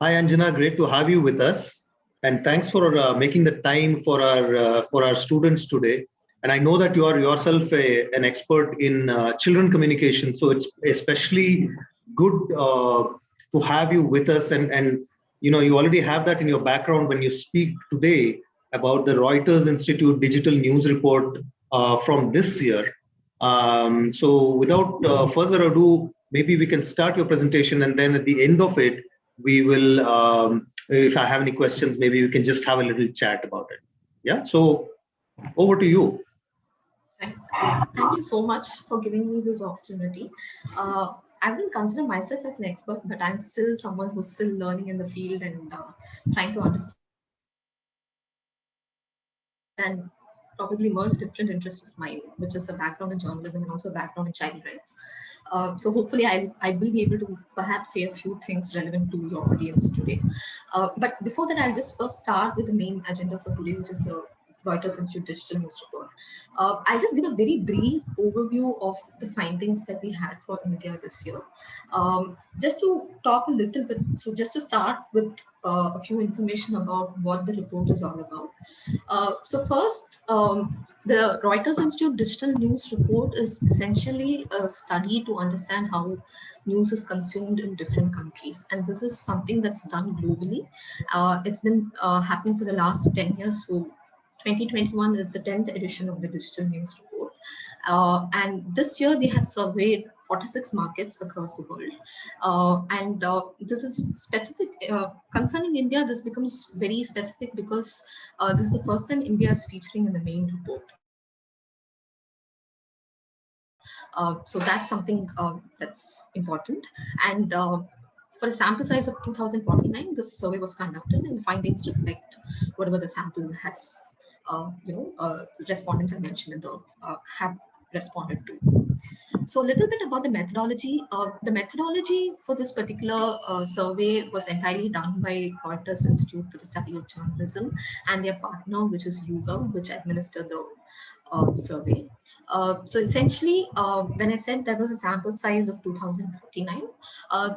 Hi Anjana, great to have you with us, and thanks for making the time for our students today. And I know that you are yourself an expert in children communication, so it's especially good to have you with us. And you already have that in your background when you speak today about the Reuters Institute digital news report from this year. So without further ado, maybe we can start your presentation, and then at the end of it we will, if I have any questions, maybe we can just have a little chat about it. Yeah, so over to you. Thank you so much for giving me this opportunity. I wouldn't consider myself as an expert, but I'm still someone who's still learning in the field and trying to understand probably most different interests of mine, which is a background in journalism and also a background in child rights. So hopefully I will be able to perhaps say a few things relevant to your audience today. But before that, I'll just first start with the main agenda for today, which is the Reuters Institute Digital News Report. I'll just give a very brief overview of the findings that we had for India this year. Just to talk a little bit, so just to start with a few information about what the report is all about. So first, the Reuters Institute Digital News Report is essentially a study to understand how news is consumed in different countries. And this is something that's done globally. It's been happening for the last 10 years. So 2021 is the 10th edition of the Digital News Report. And this year they have surveyed 46 markets across the world. And this is specific concerning India. This becomes very specific because this is the first time India is featuring in the main report. So that's something that's important. And for a sample size of 2049, this survey was conducted, and the findings reflect whatever the sample has, respondents have mentioned in the have responded to. So a little bit about the methodology. The methodology for this particular survey was entirely done by Reuters Institute for the Study of Journalism and their partner, which is YouGov, which administered the survey. So essentially, when I said there was a sample size of 2049,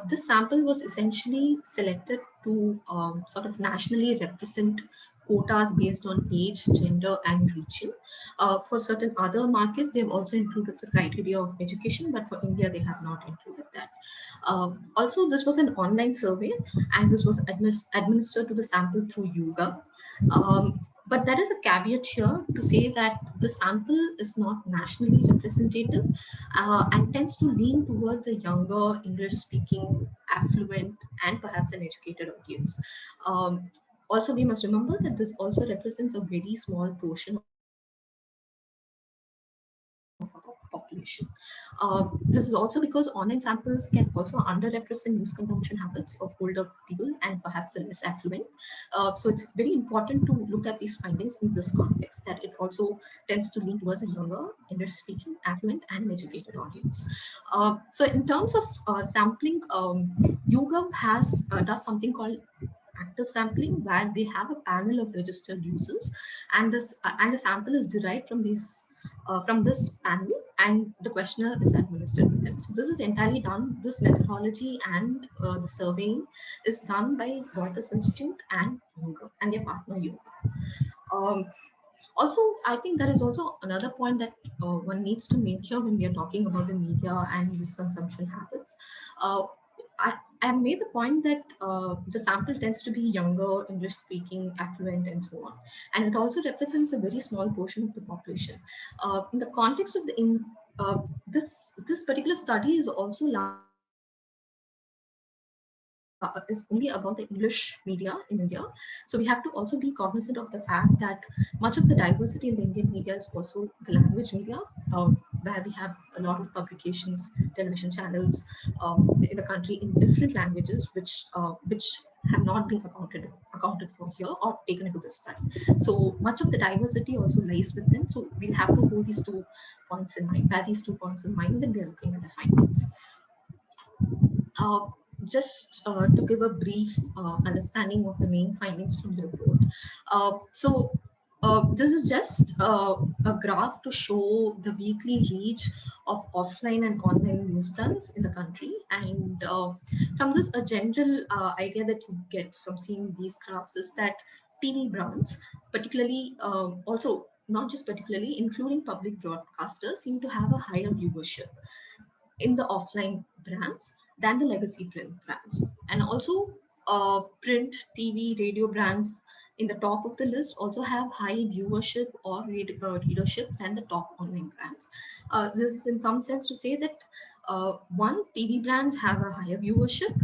this sample was essentially selected to sort of nationally represent quotas based on age, gender, and region. For certain other markets, they've also included the criteria of education, but for India, they have not included that. Also, this was an online survey, and this was administered to the sample through YouGov. But there is a caveat here to say that the sample is not nationally representative and tends to lean towards a younger, English-speaking, affluent, and perhaps an educated audience. Also, we must remember that this also represents a very small portion of population. This is also because online samples can also underrepresent news consumption habits of older people and perhaps the less affluent. So it's very important to look at these findings in this context, that it also tends to lean towards a younger, English-speaking, affluent, and educated audience. So in terms of sampling, YouGov does something called active sampling, where they have a panel of registered users, and the sample is derived from these from this panel, and the questionnaire is administered with them. So this is entirely done. This methodology and the surveying is done by Reuters Institute and YouGov and their partner YouGov. Also, I think there is also another point that one needs to make here when we are talking about the media and news consumption habits. I have made the point that the sample tends to be younger, English-speaking, affluent, and so on, and it also represents a very small portion of the population. In the context of this particular study is also is only about the English media in India. So we have to also be cognizant of the fact that much of the diversity in the Indian media is also the language media, where we have a lot of publications, television channels in the country in different languages, which have not been accounted for here or taken into the study. So much of the diversity also lies with them. So we'll have to hold these 2 points in mind, bear these 2 points in mind when we are looking at the findings. Just to give a brief understanding of the main findings from the report. So this is just a graph to show the weekly reach of offline and online news brands in the country. And from this, a general idea that you get from seeing these graphs is that TV brands, particularly also not just particularly, including public broadcasters, seem to have a higher viewership in the offline brands than the legacy print brands. And also, print, TV, radio brands in the top of the list also have high viewership or readership than the top online brands. This is in some sense to say that one, TV brands have a higher viewership.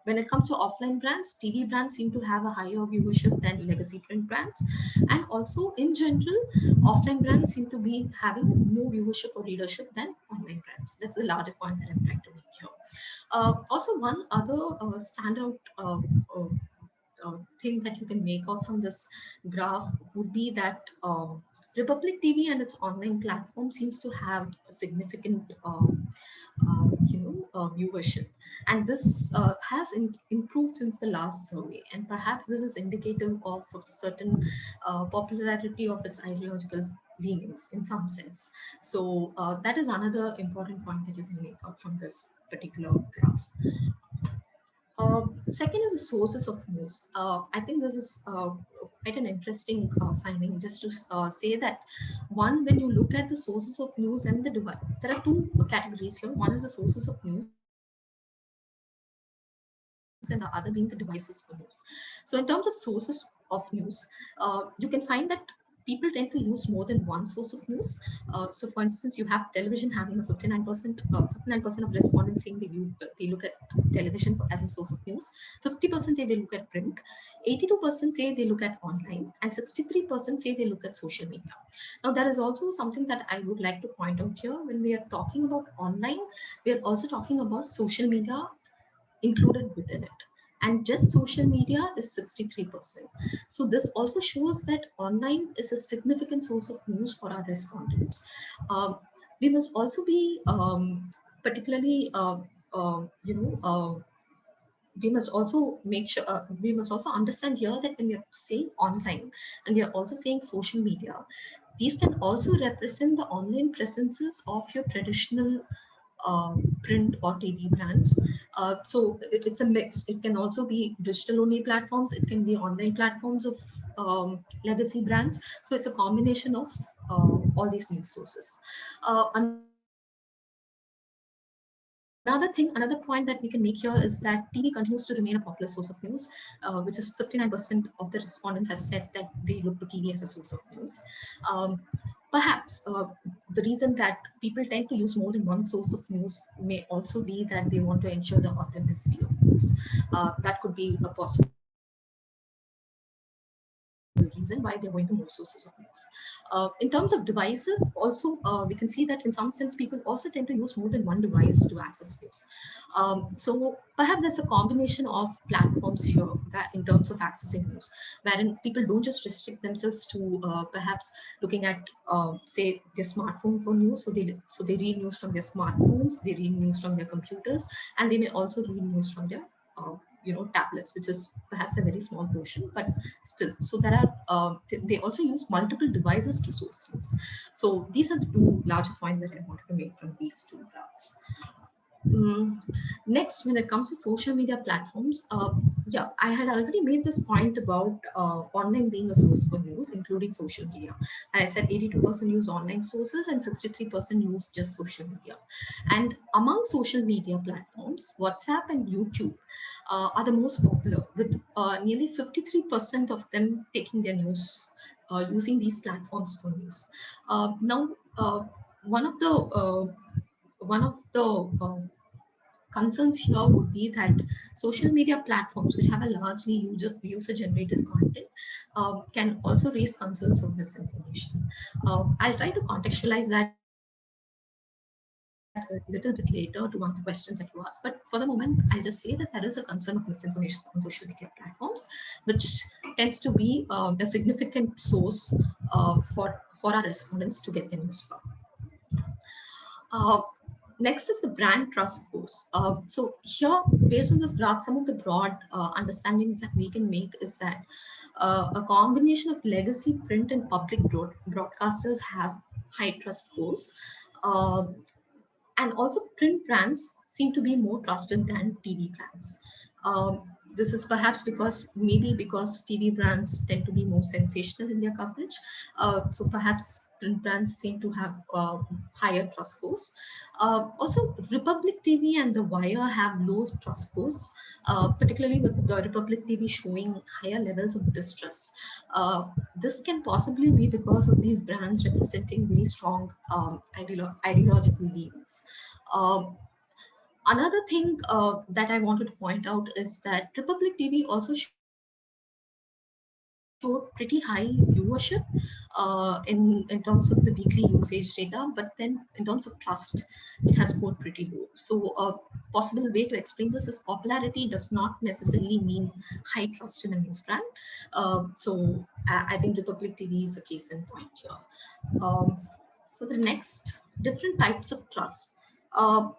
When it comes to offline brands, TV brands seem to have a higher viewership than legacy print brands. And also, in general, offline brands seem to be having more viewership or readership than online brands. That's the larger point that I'm trying to make here. Also, one other standout uh, thing that you can make out from this graph would be that Republic TV and its online platform seems to have a significant viewership, and this has improved since the last survey, and perhaps this is indicative of a certain popularity of its ideological leanings in some sense. So that is another important point that you can make out from this particular graph. Second is the sources of news. I think this is quite an interesting finding, just to say that one, when you look at the sources of news and the device, there are two categories here. One is the sources of news, and the other being the devices for news. So in terms of sources of news, you can find that people tend to use more than one source of news. So for instance, you have television having a 59% of respondents saying they look at television as a source of news. 50% say they look at print, 82% say they look at online, and 63% say they look at social media. Now, there is also something that I would like to point out here. When we are talking about online, we are also talking about social media included within it. And just social media is 63%. So this also shows that online is a significant source of news for our respondents. Um, we must also be particularly, you know, we must also make sure, we must also understand here that when we are saying online and we are also saying social media, these can also represent the online presences of your traditional print or TV brands. It's a mix. It can also be digital only platforms, it can be online platforms of legacy brands. So it's a combination of all these news sources. Another point that we can make here is that TV continues to remain a popular source of news, which is 59% of the respondents have said that they look to TV as a source of news. Um, Perhaps the reason that people tend to use more than one source of news may also be that they want to ensure the authenticity of news. That could be a possible reason why they're going to more sources of news. In terms of devices, also we can see that in some sense people also tend to use more than one device to access news. So perhaps there's a combination of platforms here in terms of accessing news, wherein people don't just restrict themselves to perhaps looking at say their smartphone for news. So they read news from their smartphones, they read news from their computers, and they may also read news from their tablets, which is perhaps a very small portion, but still. So there are they also use multiple devices to source news. So these are the two larger points that I wanted to make from these two graphs. Next, when it comes to social media platforms, yeah, I had already made this point about online being a source for news, including social media. And I said 82% use online sources and 63% use just social media. And among social media platforms, WhatsApp and YouTube are the most popular, with nearly 53% of them taking their news using these platforms for news. Now, one of the one of the concerns here would be that social media platforms, which have a largely user generated content, can also raise concerns of misinformation. I'll try to contextualize that a little bit later to one of the questions that you asked. But for the moment, I'll just say that there is a concern of misinformation on social media platforms, which tends to be a significant source for our respondents to get their news from. Next is the brand trust scores. So here, based on this graph, some of the broad understandings that we can make is that a combination of legacy print and public broadcasters have high trust scores. Uh, and also print brands seem to be more trusted than TV brands. This is perhaps because maybe because TV brands tend to be more sensational in their coverage. So perhaps print brands seem to have higher trust scores. Also, Republic TV and The Wire have low trust scores, particularly with the Republic TV showing higher levels of distrust. This can possibly be because of these brands representing very strong ideological leans. Um, Another thing that I wanted to point out is that Republic TV also showed pretty high viewership in terms of the weekly usage data, but then in terms of trust, it has scored pretty low. So a possible way to explain this is popularity does not necessarily mean high trust in a news brand. So I think Republic TV is a case in point here. Um, so the next different types of trust. Uh,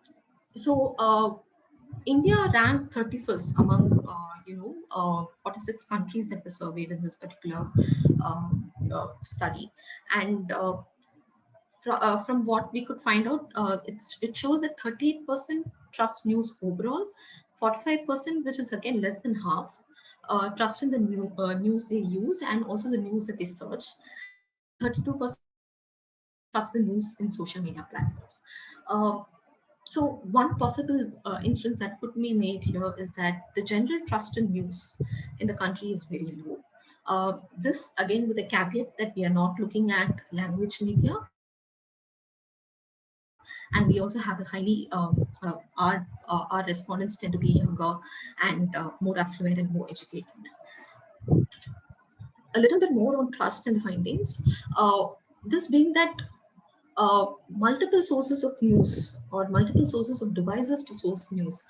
so India ranked 31st among 46 countries that were surveyed in this particular study, and from what we could find out, it shows that 38% trust news overall, 45%, which is again less than half, trust in the news they use and also the news that they search, and 32% trust the news in social media platforms. Uh, so one possible inference that could be made here is that the general trust in news in the country is very low. This again with a caveat that we are not looking at language media, and we also have a highly our respondents tend to be younger and more affluent and more educated. A little bit more on trust and findings. This being that multiple sources of news or multiple sources of devices to source news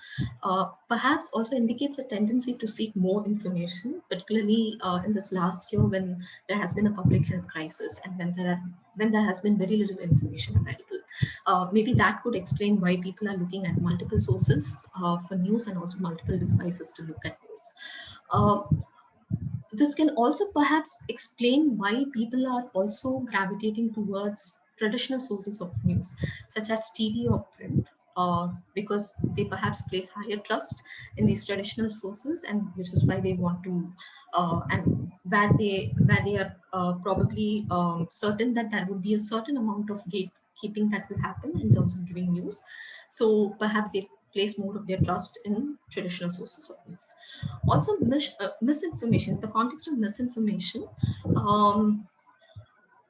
perhaps also indicates a tendency to seek more information, particularly in this last year when there has been a public health crisis and when there has been very little information available. Maybe that could explain why people are looking at multiple sources for news and also multiple devices to look at news. Uh, this can also perhaps explain why people are also gravitating towards traditional sources of news, such as TV or print, because they perhaps place higher trust in these traditional sources, and which is why they want to, and where they are probably certain that there would be a certain amount of gatekeeping that will happen in terms of giving news. So perhaps they place more of their trust in traditional sources of news. Also, misinformation. In the context of misinformation, um,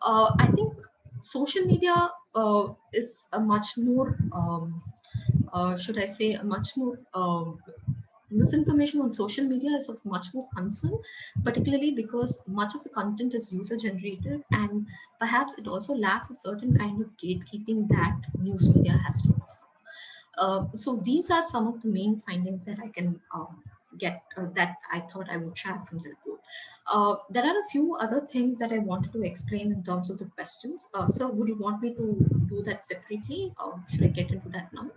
I think social media is a much more, should I say, a much more misinformation on social media is of much more concern, particularly because much of the content is user generated and perhaps it also lacks a certain kind of gatekeeping that news media has to offer. So these are some of the main findings that I can get that I thought I would share from the report. There are a few other things that I wanted to explain in terms of the questions. So would you want me to do that separately or should I get into that now?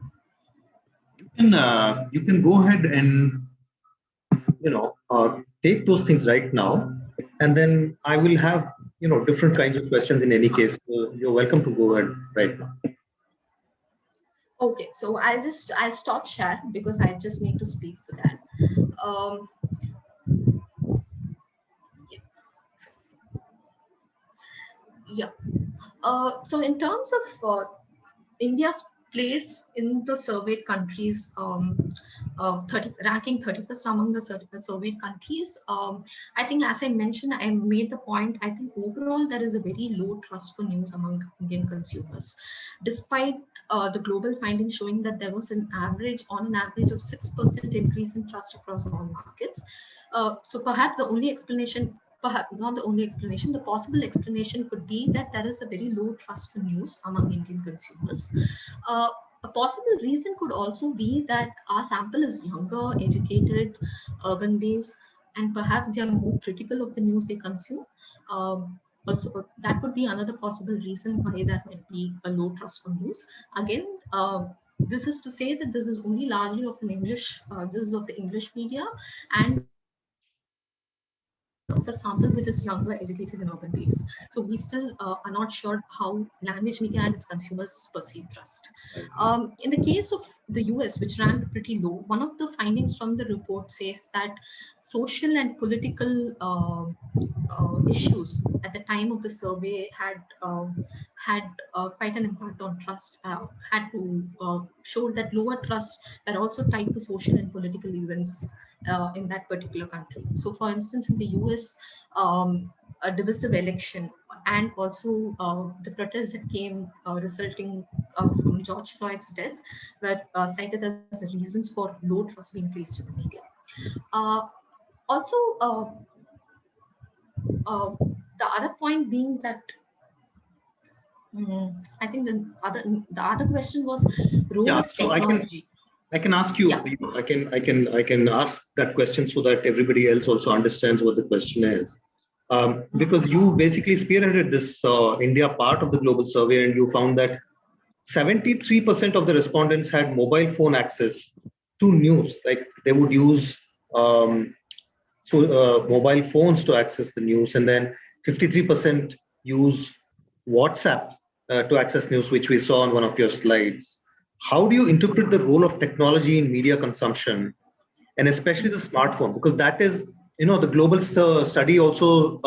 You can go ahead and take those things right now, and then I will have different kinds of questions in any case. So you're welcome to go ahead right now. Okay, so I'll stop share because I just need to speak for that. Um, yeah. Yeah. So in terms of India's place in the surveyed countries, ranking 31st among the surveyed countries. I think, as I mentioned, I made the point. I think overall there is a very low trust for news among Indian consumers, despite the global findings showing that there was on an average of 6% increase in trust across all markets. So perhaps the only explanation, perhaps not the only explanation, the possible explanation could be that there is a very low trust for news among Indian consumers. Uh, a possible reason could also be that our sample is younger, educated, urban based, and perhaps they are more critical of the news they consume. Also, that could be another possible reason why there might be a low trust for news. Again, this is to say that this is only largely of an English, this is of the English media, and of an English language media. the sample which is younger, educated in urban base. So we still are not sure how language media and its consumers perceive trust. In the case of the US, which ranked pretty low, one of the findings from the report says that social and political issues at the time of the survey had quite an impact on trust. Had to show that lower trust are also tied to social and political events in that particular country. So, for instance, in the US, a divisive election and also the protests that came resulting from George Floyd's death were cited as the reasons for low trust being placed in the media. Uh, also, uh, the other point being that I think the other question was role Yeah, of so technology. I can ask you, Yeah. I can ask that question so that everybody else also understands what the question is. Because you basically spearheaded this India part of the global survey, and you found that 73% of the respondents had mobile phone access to news. Like they would use um, mobile phones to access the news, and then 53% use WhatsApp to access news, which we saw on one of your slides. How do you interpret the role of technology in media consumption, and especially the smartphone? Because that is, the global study also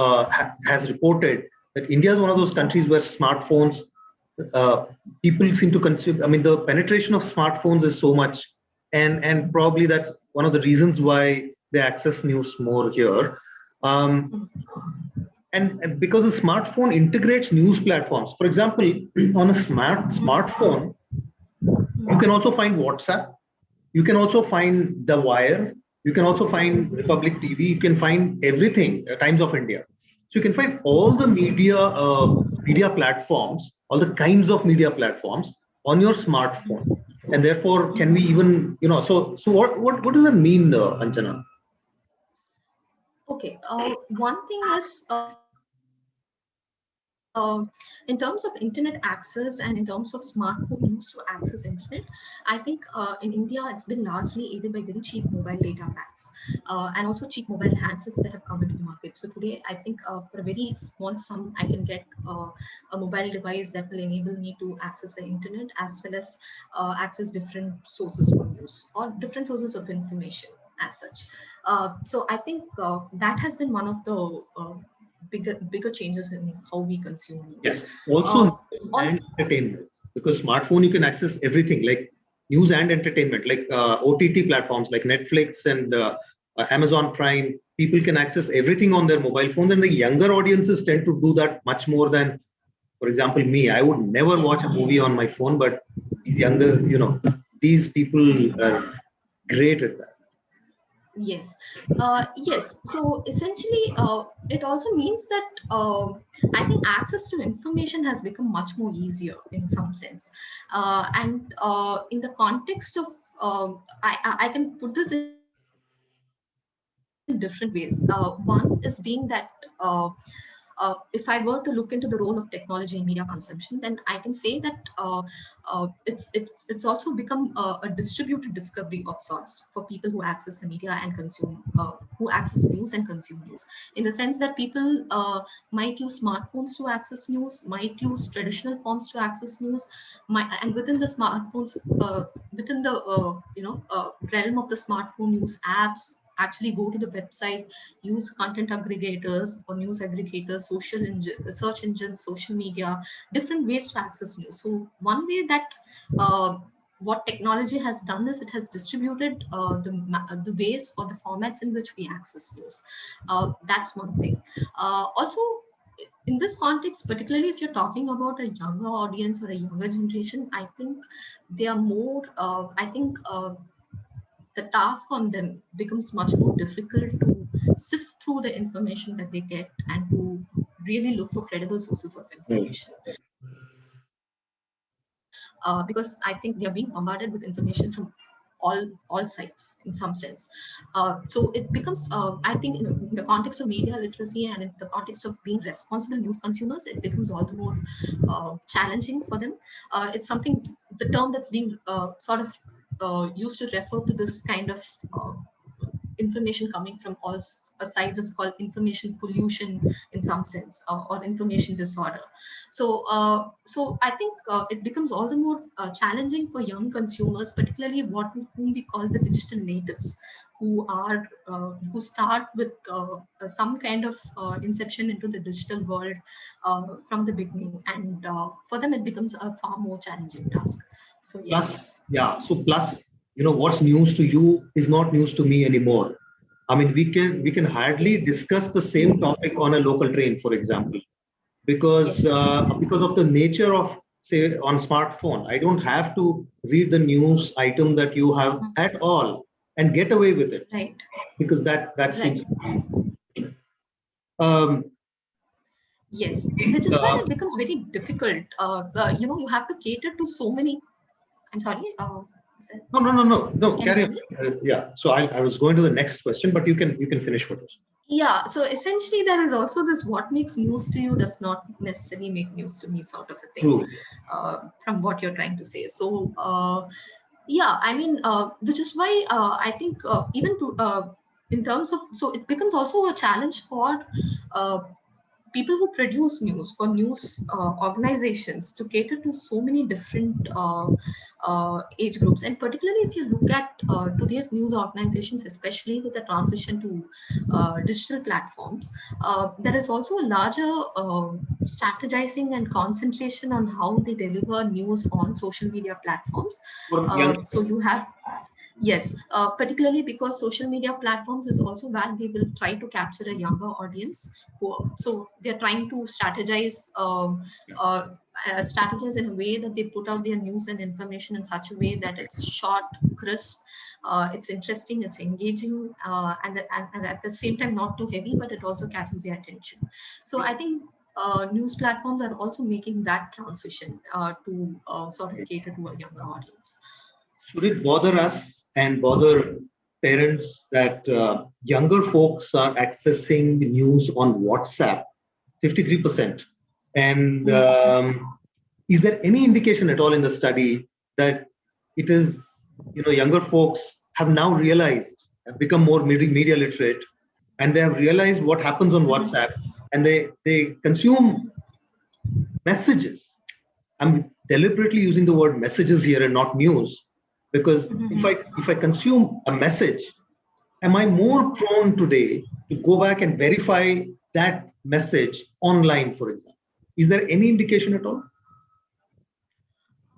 has reported that India is one of those countries where smartphones, uh, people seem to consume. I mean, the penetration of smartphones is so much, and probably that's one of the reasons why they access news more here. Um, and because the smartphone integrates news platforms, for example, on a smartphone, you can also find WhatsApp, you can also find The Wire, you can also find Republic TV, you can find everything, Times of India. So you can find all the media platforms, all the kinds of media platforms on your smartphone. And therefore, can we even, so what does that mean, Anjana? Okay. One thing is, in terms of internet access and in terms of smartphone used to access internet, I think in India it's been largely aided by very cheap mobile data packs and also cheap mobile handsets that have come into the market. So today, I think for a very small sum, I can get a mobile device that will enable me to access the internet as well as access different sources for news or different sources of information as such. So I think that has been one of the bigger changes in how we consume news. Yes, also Uh, news also, and entertainment, because smartphone you can access everything like news and entertainment, like OTT platforms like Netflix and Amazon Prime. People can access everything on their mobile phones, and the younger audiences tend to do that much more than, for example, me. I would never watch yes. a movie on my phone, but these younger, these people are great at that. Yes, yes. So essentially, it also means that I think access to information has become much more easier in some sense, and in the context of I can put this in different ways. One is being that. If I were to look into the role of technology in media consumption, then I can say that it's also become a distributed discovery of sorts for people who access the media and consume who access news and consume news. In the sense that people might use smartphones to access news, might use traditional forms to access news, and within the smartphones, within the realm of the smartphone, use apps, actually go to the website, use content aggregators or news aggregators, search engines, social media, different ways to access news. So one way that uh, what technology has done is it has distributed the ways or the formats in which we access news. That's one thing. Also, in this context, particularly if you're talking about a younger audience or a younger generation, I think they are more. I think the task on them becomes much more difficult to sift through the information that they get and to really look for credible sources of Mm. information. Because I think they are being bombarded with information from all sides in some sense. So it becomes, I think, in the context of media literacy and in the context of being responsible news consumers, it becomes all the more challenging for them. It's something, the term that's being sort of used to refer to this kind of information coming from all sides is called information pollution in some sense, or information disorder. So I think it becomes all the more challenging for young consumers, particularly whom we call the digital natives, who start with some kind of inception into the digital world from the beginning, and for them it becomes a far more challenging task. So yes. Plus, yeah. So plus, what's news to you is not news to me anymore. I mean, we can hardly Yes. discuss the same topic on a local train, for example, Yes. because of the nature of, say, on smartphone. I don't have to read the news item that you have Mhm. at all and get away with it, Right. because that seems Right. to be. Um, Yes, which is why uh, it becomes very difficult. You have to cater to so many. I'm sorry. no, no, no, no, no. Can you Carry hear on. me? Yeah. So I was going to the next question, but you can finish what was. Yeah. So essentially, there is also this: what makes news to you does not necessarily make news to me, sort of a thing. True. From what you're trying to say. So yeah, I mean, which is why I think even to in terms of, so it becomes also a challenge for uh, people who produce news, for news organizations, to cater to so many different age groups. And particularly if you look at today's news organizations, especially with the transition to digital platforms, there is also a larger strategizing and concentration on how they deliver news on social media platforms. For young So you have, yes, particularly because social media platforms is also where they will try to capture a younger audience. So they're trying to uh, strategize in a way that they put out their news and information in such a way that it's short, crisp, it's interesting, it's engaging, and at the same time not too heavy, but it also catches their attention. So I think news platforms are also making that transition to sort of cater to a younger audience. should it bother us and bother parents that younger folks are accessing news on WhatsApp, 53%? And is there any indication at all in the study that it is, younger folks have now realized, have become more media literate, and they have realized what happens on Mhm. WhatsApp, and they consume messages. I'm deliberately using the word messages here and not news, because if I Mhm. if I consume a message, am I more prone today to go back and verify that message online, for example? Is there any indication at all?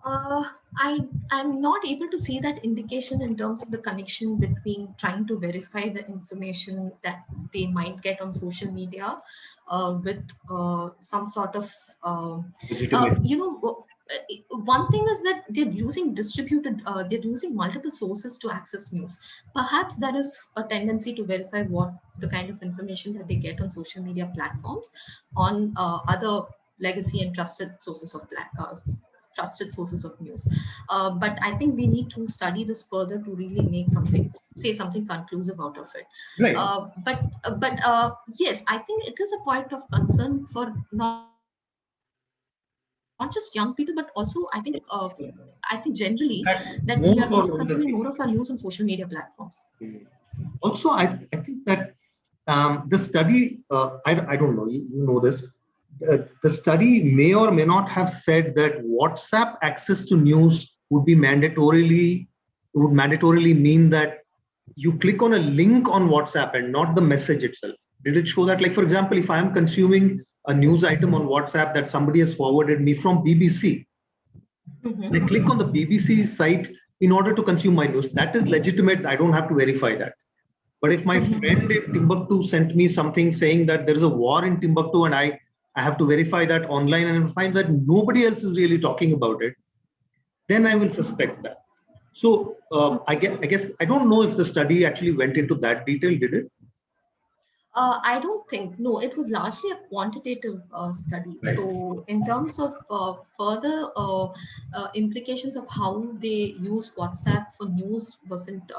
Uh, I'm not able to see that indication in terms of the connection between trying to verify the information that they might get on social media with some sort of Legitimate. one thing is that they're using multiple sources to access news. Perhaps there is a tendency to verify what the kind of information that they get on social media platforms on other legacy and trusted sources of news. But I think we need to study this further to really say something conclusive out of it. Right. But yes, I think it is a point of concern for not just young people, but also I think generally that we are also More consuming more for of our older news on people. social media platforms. Also, I think that the study, I don't know, you know this, the study may or may not have said that WhatsApp access to news would mandatorily mean that you click on a link on WhatsApp and not the message itself. Did it show that? Like, for example, if I'm consuming a news item on WhatsApp that somebody has forwarded me from BBC, and I click on the BBC site in order to consume my news, that is legitimate. I don't have to verify that. But if my friend in Timbuktu sent me something saying that there is a war in Timbuktu, and I have to verify that online and find that nobody else is really talking about it, then I will suspect that. So I guess I don't know if the study actually went into that detail. Did it? I don't think. No, it was largely a quantitative study. So, in terms of further implications of how they use WhatsApp for news, wasn't.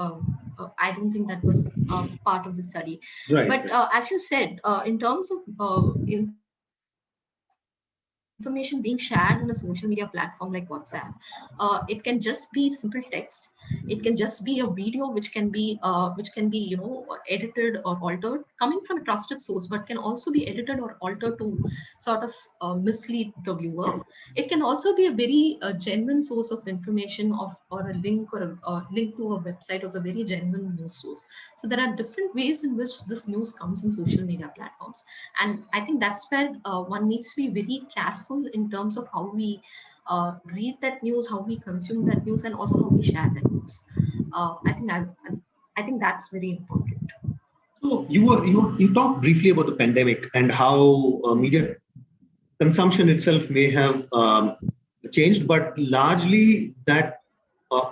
I don't think that was part of the study. Right. But Right. as you said, in terms of information information being shared on a social media platform like WhatsApp. It can just be simple text. It can just be a video which can be edited or altered, coming from a trusted source, but can also be edited or altered to sort of mislead the viewer. It can also be a very genuine source of information of or a link to a website of a very genuine news source. So there are different ways in which this news comes on social media platforms, and I think that's where one needs to be very careful in terms of how we read that news, how we consume that news, and also how we share that news. I think that's very important. So you talked briefly about the pandemic and how media consumption itself may have changed, but largely that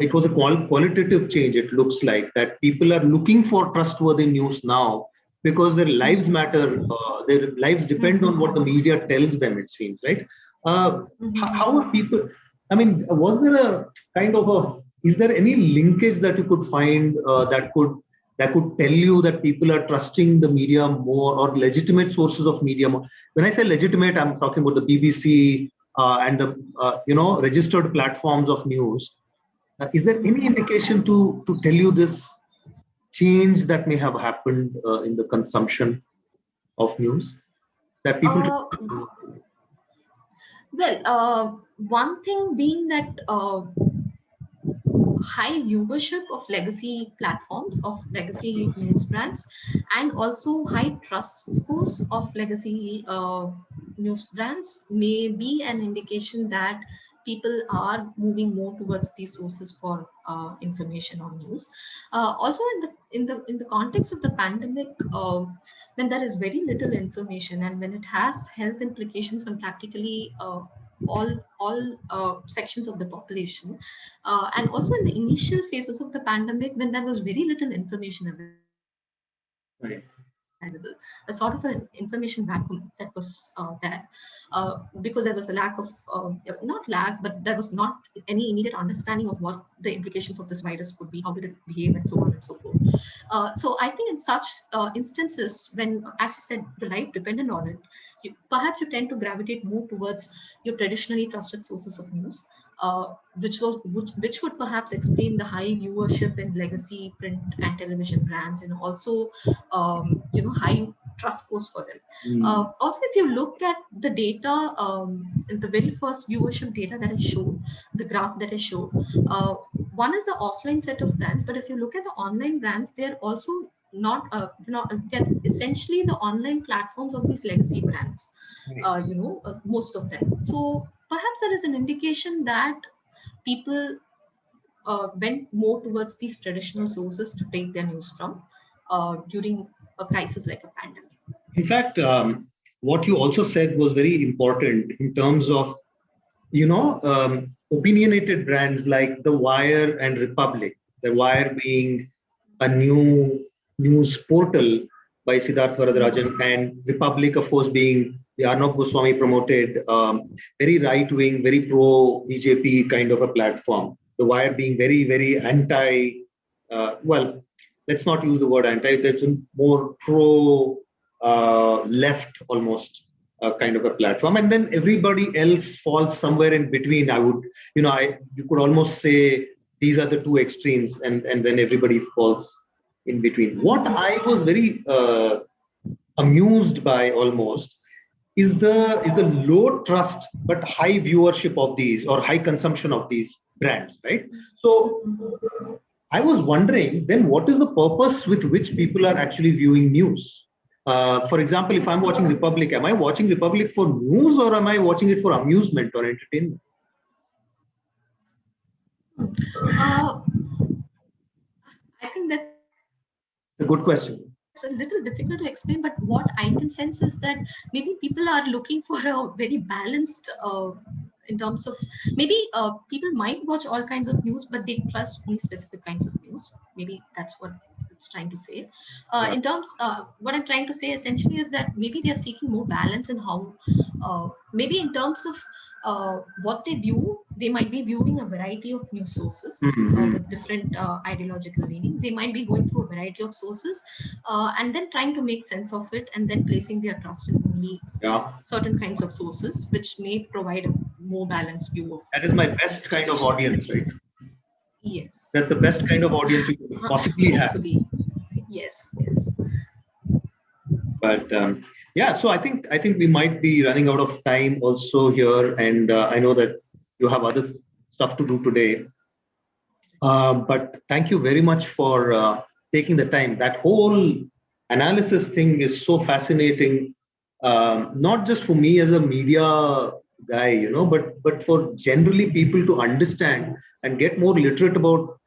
it was a qualitative change. It looks like that people are looking for trustworthy news now because their lives matter. Their lives depend on what the media tells them. It seems, right? How are people? I mean, was there a kind of a? Is there any linkage that you could find that could tell you that people are trusting the media more or legitimate sources of media more? When I say legitimate, I'm talking about the BBC and the registered platforms of news. Is there any indication to tell you this change that may have happened in the consumption of news that people? Uh, One thing being that high viewership of legacy platforms, of legacy news brands, and also high trust scores of legacy news brands may be an indication that people are moving more towards these sources for information or news. Also, in the context of the pandemic, when there is very little information and when it has health implications on practically all sections of the population, and also in the initial phases of the pandemic, when there was very little information available, Right. a sort of an information vacuum that was there, because there was a lack of not lack, but there was not any immediate understanding of what the implications of this virus could be, how did it behave, and so on and so forth. So I think in such instances, when, as you said, the life dependent on it, perhaps you tend to gravitate more towards your traditionally trusted sources of news, which would perhaps explain the high viewership in legacy print and television brands, and also high trust scores for them. Also, if you look at the data, the very first viewership data that I showed, the graph that I showed, one is the offline set of brands, but if you look at the online brands, they're also not they're essentially the online platforms of these legacy brands. Most of them. So perhaps there is an indication that people went more towards these traditional sources to take their news from during a crisis like a pandemic. In fact, what you also said was very important in terms of opinionated brands like The Wire and Republic. The Wire being a new news portal by Siddharth Varadarajan, and Republic, of course, being the Arnab Goswami promoted, very right wing, very pro BJP kind of a platform. The Wire being very, very anti, well, let's not use the word anti, that's more pro left almost kind of a platform. And then everybody else falls somewhere in between. You could almost say these are the two extremes, and then everybody falls in between. What I was very amused by almost is the low trust but high viewership of these, or high consumption of these brands, right? So I was wondering then, what is the purpose with which people are actually viewing news? For example, if I'm watching Republic, am I watching Republic for news, or am I watching it for amusement or entertainment? Uh, I think that's It's a good question. a little difficult to explain, but what I can sense is that maybe people are looking for a very balanced, in terms of, maybe people might watch all kinds of news, but they trust only specific kinds of news. Maybe that's what it's trying to say. Yeah. In terms, what I'm trying to say essentially is that maybe they are seeking more balance in how, maybe in terms of what they view, they might be viewing a variety of news sources with different ideological leanings. They might be going through a variety of sources and then trying to make sense of it, and then placing their trust in only certain kinds of sources, which may provide a more balanced view of. That is my best kind of audience, right? Yes. That's the best kind of audience you could possibly have. Yes, yes. But yeah, so I think we might be running out of time also here, and I know that you have other stuff to do today. But thank you very much for taking the time. That whole analysis thing is so fascinating, not just for me as a media guy, but for generally people to understand and get more literate about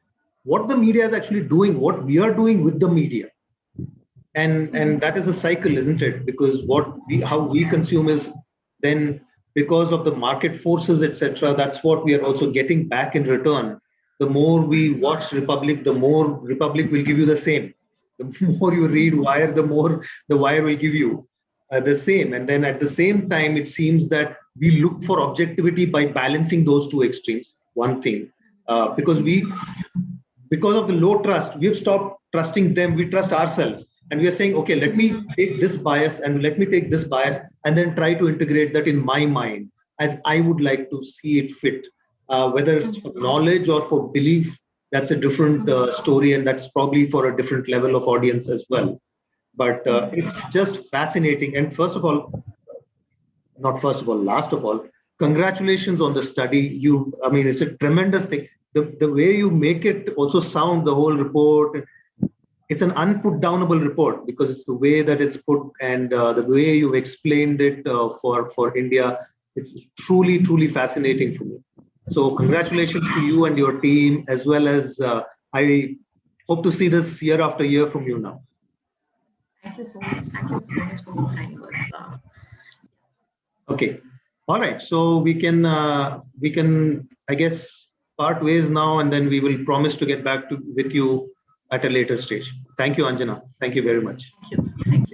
what the media is actually doing, what we are doing with the media. And that is a cycle, isn't it? Because how we consume is then, because of the market forces, etc., that's what we are also getting back in return. The more we watch Republic, the more Republic will give you the same. The more you read Wire, the more the Wire will give you the same. And then at the same time, it seems that we look for objectivity by balancing those two extremes. One thing, because of the low trust, we've stopped trusting them. We trust ourselves. And we are saying, okay, let me take this bias and let me take this bias and then try to integrate that in my mind as I would like to see it fit. Whether it's for knowledge or for belief, that's a different story, and that's probably for a different level of audience as well. But it's just fascinating. And last of all, congratulations on the study. It's a tremendous thing. The way you make it also sound, the whole report, it's an unputdownable report because it's the way that it's put and the way you've explained it for India. It's truly, truly fascinating for me. So congratulations to you and your team, as well as I hope to see this year after year from you now. Thank you so much. Thank you so much for those kind words. Okay. All right. So we can, I guess, part ways now, and then we will promise to get back with you at a later stage. Thank you, Anjana. Thank you very much. Thank you.